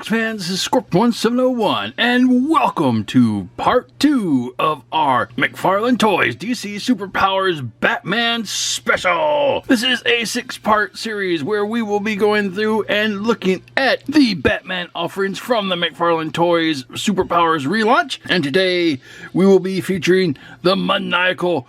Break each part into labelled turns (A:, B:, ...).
A: Box fans, this is Scorp1701, and welcome to part 2 of our McFarlane Toys DC Superpowers Batman Special. This is a 6-part series where we will be going through and looking at the Batman offerings from the McFarlane Toys Superpowers relaunch, and today we will be featuring the maniacal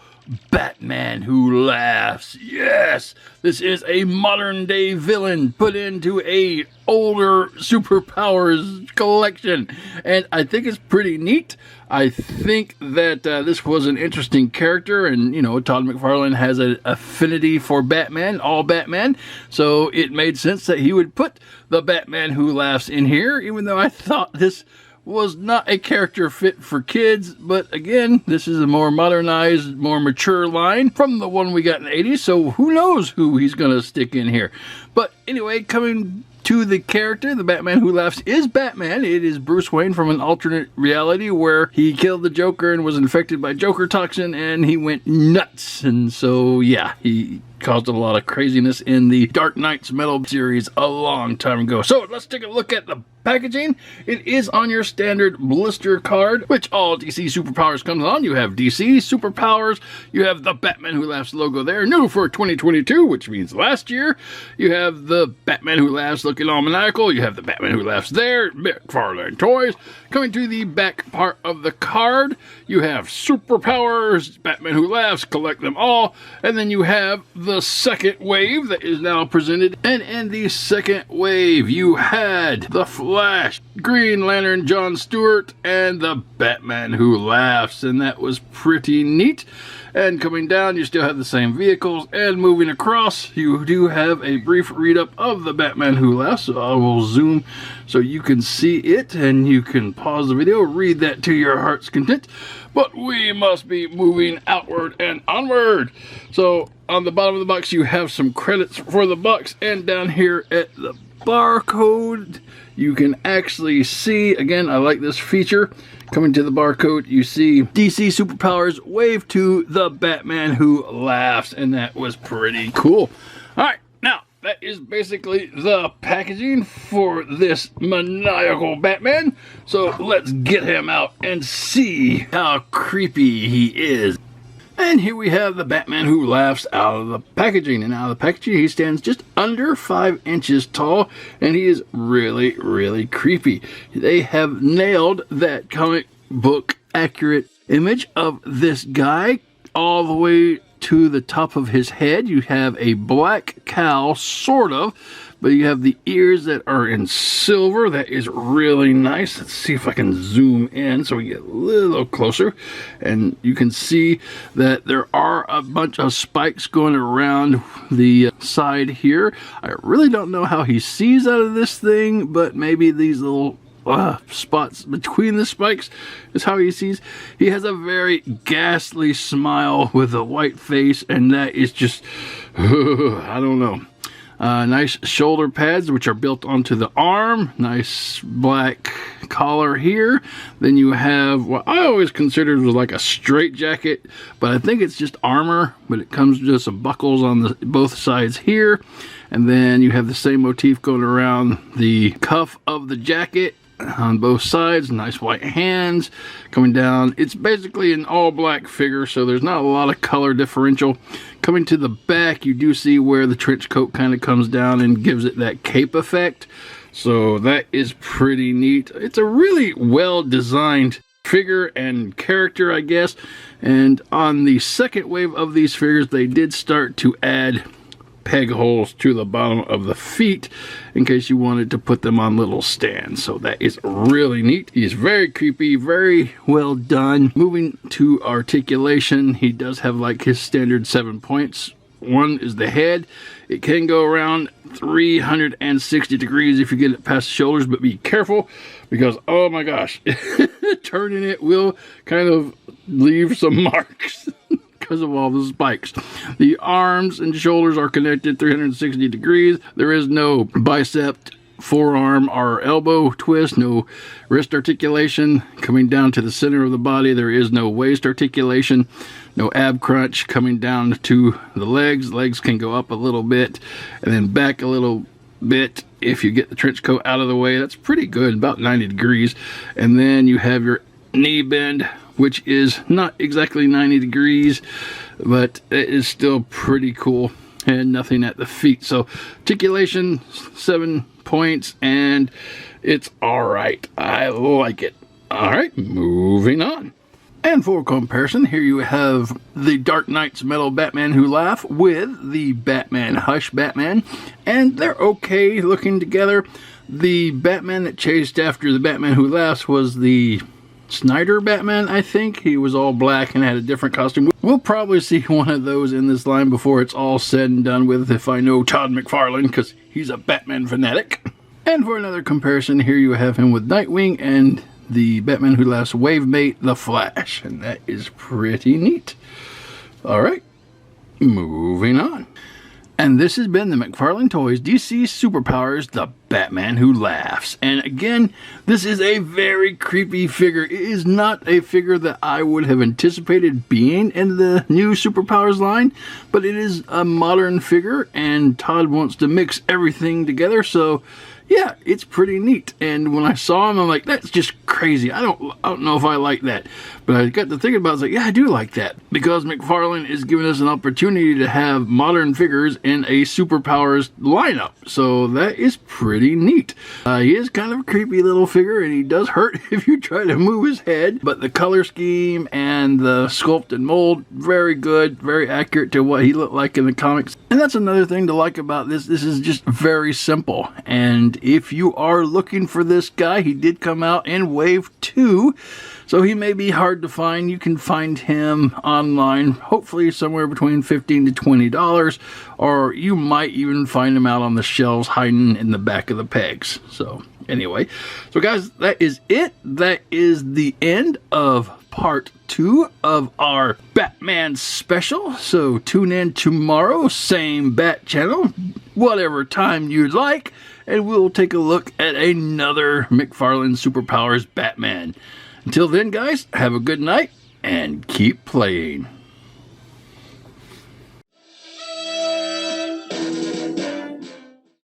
A: Batman Who Laughs. Yes, this is a modern day villain put into a older superpowers collection, and I think it's pretty neat. I think that this was an interesting character, and you know, Todd McFarlane has an affinity for Batman, all Batman, so it made sense that he would put the Batman Who Laughs in here, even though I thought this was not a character fit for kids. But again, this is a more modernized, more mature line from the one we got in the 80s, so who knows who he's gonna stick in here. But anyway, coming to the character, the Batman Who Laughs is Batman. It is Bruce Wayne from an alternate reality where he killed the Joker and was infected by Joker toxin, and he went nuts. And so yeah, he caused a lot of craziness in the Dark Knight's Metal series a long time ago. So let's take a look at the packaging. It is on your standard blister card, which all DC Superpowers comes on. You have DC Superpowers, you have the Batman Who Laughs logo there, new for 2022, which means last year. You have the Batman Who Laughs looking all maniacal, you have the Batman Who Laughs there, McFarlane Toys. Coming to the back part of the card, you have Superpowers, Batman Who Laughs, collect them all, and then you have the second wave that is now presented, and in the second wave you had the Flash, Green Lantern John Stewart, and the Batman Who Laughs, and that was pretty neat. And coming down, you still have the same vehicles, and moving across, you do have a brief read-up of the Batman Who Laughs, so I will zoom so you can see it, and you can pause the video, read that to your heart's content. But we must be moving outward and onward. So on the bottom of the box, you have some credits for the box, and down here at the barcode, you can actually see, again, I like this feature. Coming to the barcode, you see DC Superpowers Wave 2, the Batman Who Laughs, and that was pretty cool. Alright, now, that is basically the packaging for this maniacal Batman. So let's get him out and see how creepy he is. And here we have the Batman Who Laughs out of the packaging. And out of the packaging, he stands just under 5 inches tall, and he is really, really creepy. They have nailed that comic book accurate image of this guy all the way to the top of his head. You have a black cowl, sort of, but you have the ears that are in silver. That is really nice. Let's see if I can zoom in so we get a little closer. And you can see that there are a bunch of spikes going around the side here. I really don't know how he sees out of this thing, but maybe these little spots between the spikes is how he sees. He has a very ghastly smile with a white face, and that is just, I don't know. Nice shoulder pads, which are built onto the arm. Nice black collar here. Then you have what I always considered was like a straight jacket, but I think it's just armor, but it comes with some buckles on the both sides here. And then you have the same motif going around the cuff of the jacket on both sides. Nice white hands coming down. It's basically an all black figure, so there's not a lot of color differential. Coming to the back, you do see where the trench coat kind of comes down and gives it that cape effect, so that is pretty neat. It's a really well designed figure and character, I guess. And on the second wave of these figures, they did start to add peg holes to the bottom of the feet in case you wanted to put them on little stands, so that is really neat. He's very creepy, very well done. Moving to articulation, he does have like his standard 7 points. One is the head. It can go around 360 degrees if you get it past the shoulders, but be careful because, oh my gosh, turning it will kind of leave some marks because of all the spikes. The arms and shoulders are connected 360 degrees. There is no bicep, forearm, or elbow twist, no wrist articulation. Coming down to the center of the body, there is no waist articulation, no ab crunch. Coming down to the legs, legs can go up a little bit and then back a little bit. If you get the trench coat out of the way, that's pretty good, about 90 degrees. And then you have your knee bend, which is not exactly 90 degrees, but it is still pretty cool. And nothing at the feet. So articulation, 7 points, and it's alright. I like it. Alright, moving on. And for comparison, here you have the Dark Knight's Metal Batman Who Laugh with the Batman Hush Batman, and they're okay looking together. The Batman that chased after the Batman Who Laughs was the Snyder Batman, I think. He was all black and had a different costume. We'll probably see one of those in this line before it's all said and done with, if I know Todd McFarlane, because he's a Batman fanatic. And for another comparison, here you have him with Nightwing and the Batman Who Laughs Wavemate, The Flash. And that is pretty neat. Alright, moving on. And this has been the McFarlane Toys DC Superpowers, The Batman Who Laughs. And again, this is a very creepy figure. It is not a figure that I would have anticipated being in the new Superpowers line, but it is a modern figure, and Todd wants to mix everything together, so yeah, it's pretty neat. And when I saw him, I'm like, that's just crazy. I don't know if I like that. But I got to thinking about it, I was like, yeah, I do like that. Because McFarlane is giving us an opportunity to have modern figures in a Superpowers lineup. So that is pretty neat. He is kind of a creepy little figure, and he does hurt if you try to move his head. But the color scheme and the sculpt and mold, very good, very accurate to what he looked like in the comics. And that's another thing to like about this. This is just very simple. And if you are looking for this guy, he did come out in Wave 2, so he may be hard to find. You can find him online, hopefully somewhere between $15 to $20, or you might even find him out on the shelves hiding in the back of the pegs. So anyway, so guys, that is it. That is the end of part 2 of our Batman special. So tune in tomorrow, same Bat channel, whatever time you'd like, and we'll take a look at another McFarlane Superpowers Batman. Until then, guys, have a good night and keep playing.